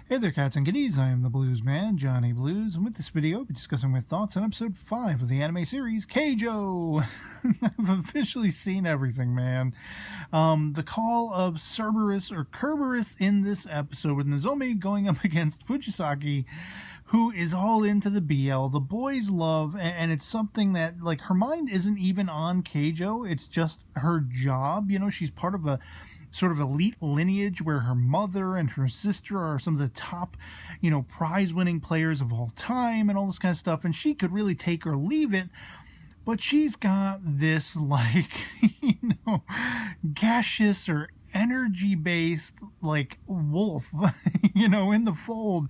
Hey there, cats and kitties. I am the Blues Man, Johnny Blues, and with this video, I'll be discussing my thoughts on episode 5 of the anime series, Keijo. I've officially seen everything, man. The call of Cerberus or Kerberos in this episode, with Nozomi going up against Fujisaki, who is all into the BL, the boys love, and it's something that, like, her mind isn't even on Keijo. It's just her job. You know, she's part of a sort of elite lineage where her mother and her sister are some of the top, prize-winning players of all time and all this kind of stuff, and she could really take or leave it, but she's got this, like, gaseous or energy-based, like, wolf, in the fold.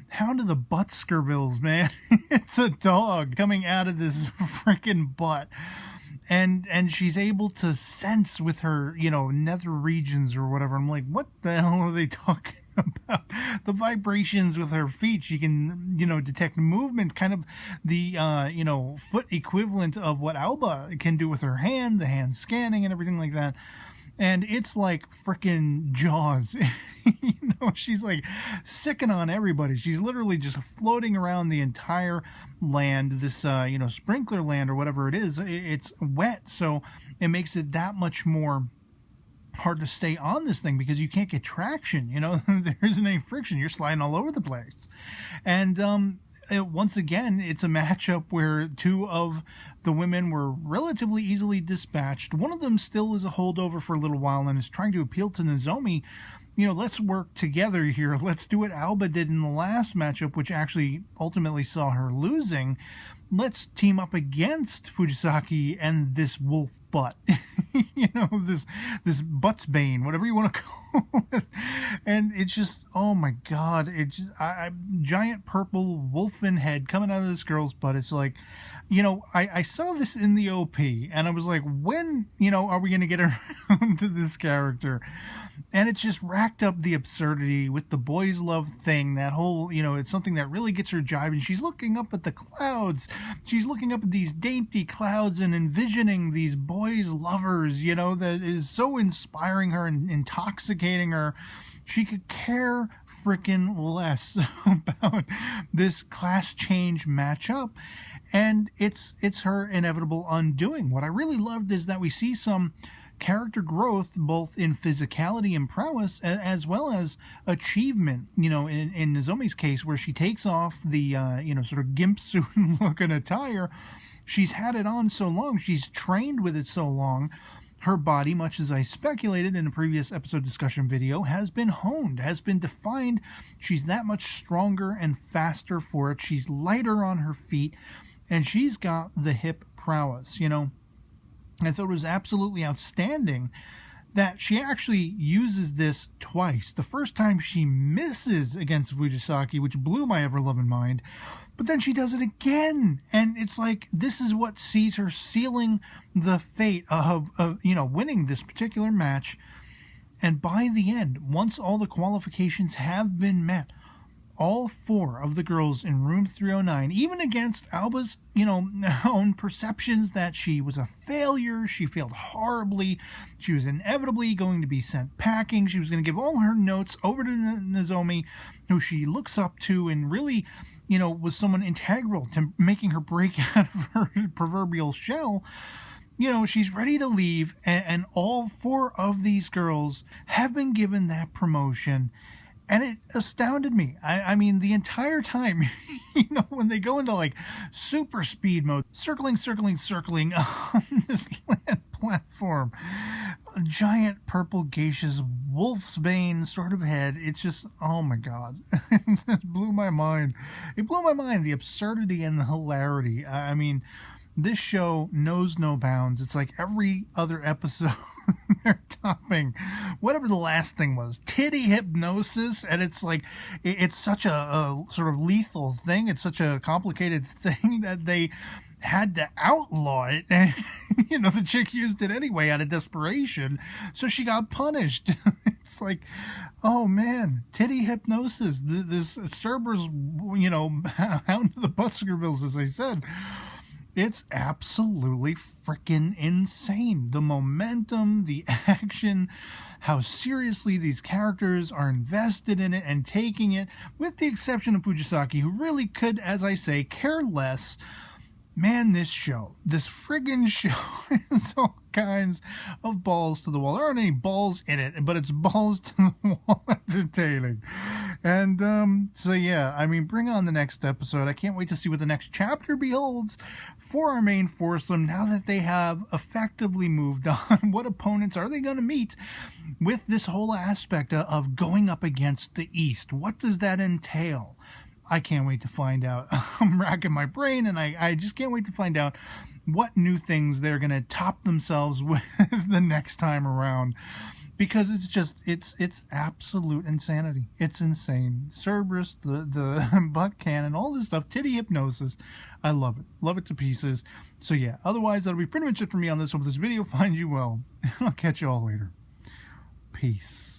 Hound of the Buttskervilles, man. It's a dog coming out of this freaking butt. And she's able to sense with her, nether regions or whatever. I'm like, what the hell are they talking about? The vibrations with her feet. She can, detect movement, kind of the, foot equivalent of what Alba can do with her hand, the hand scanning and everything like that. And it's like freaking Jaws. She's like sicking on everybody. She's literally just floating around the entire land, this, sprinkler land or whatever it is. It's wet, so it makes it that much more hard to stay on this thing because you can't get traction. There isn't any friction. You're sliding all over the place. And once again, it's a matchup where two of the women were relatively easily dispatched. One of them still is a holdover for a little while and is trying to appeal to Nozomi. Let's work together here. Let's do what Alba did in the last matchup, which actually ultimately saw her losing. Let's team up against Fujisaki and this wolf butt. this buttsbane, whatever you want to call it. And it's just, oh my god, it's just, giant purple wolfen head coming out of this girl's butt. It's like, I saw this in the OP, and I was like, when, are we going to get around to this character? And it's just racked up the absurdity with the boys love thing, that whole, it's something that really gets her jiving. She's looking up at the clouds. She's looking up at these dainty clouds and envisioning these boys lovers, that is so inspiring her and intoxicating her. She could care freaking less about this class change matchup. And it's her inevitable undoing. What I really loved is that we see some character growth both in physicality and prowess as well as achievement, in Nozomi's case, where she takes off the sort of gimp suit looking attire. She's had it on so long, she's trained with it so long, her body, much as I speculated in a previous episode discussion video, has been honed, has been defined. She's that much stronger and faster for it. She's lighter on her feet, and she's got the hip prowess. I thought it was absolutely outstanding that she actually uses this twice. The first time she misses against Fujisaki, which blew my ever-loving mind, but then she does it again. And it's like, this is what sees her sealing the fate of winning this particular match. And by the end, once all the qualifications have been met, all four of the girls in room 309, even against Alba's, own perceptions that she was a failure, she failed horribly, she was inevitably going to be sent packing, she was going to give all her notes over to Nozomi, who she looks up to and really, was someone integral to making her break out of her proverbial shell. She's ready to leave, and all four of these girls have been given that promotion. And it astounded me. I mean, the entire time, when they go into, like, super speed mode, circling on this land platform, a giant purple gaseous wolf's bane sort of head, it's just, oh my god. It blew my mind. It blew my mind, the absurdity and the hilarity. I mean, this show knows no bounds. It's like every other episode they're topping whatever the last thing was, titty hypnosis, and it's like, it's such a sort of lethal thing, it's such a complicated thing that they had to outlaw it, and the chick used it anyway out of desperation, so she got punished. It's like, oh man, titty hypnosis, this Cerberus, hound of the Buttskervilles, as I said. It's absolutely freaking insane. The momentum, the action, how seriously these characters are invested in it and taking it, with the exception of Fujisaki, who really could, as I say, care less. Man, this friggin' show is all kinds of balls to the wall. There aren't any balls in it, but it's balls to the wall entertaining. And so yeah, I mean, bring on the next episode. I can't wait to see what the next chapter beholds for our main foursome now that they have effectively moved on. What opponents are they going to meet with this whole aspect of going up against the East? What does that entail? I can't wait to find out. I'm racking my brain, and I just can't wait to find out what new things they're going to top themselves with the next time around. Because it's absolute insanity. It's insane. Cerberus, the butt cannon, all this stuff, titty hypnosis. I love it. Love it to pieces. So yeah, otherwise that'll be pretty much it for me on this one. If this video finds you well, I'll catch you all later. Peace.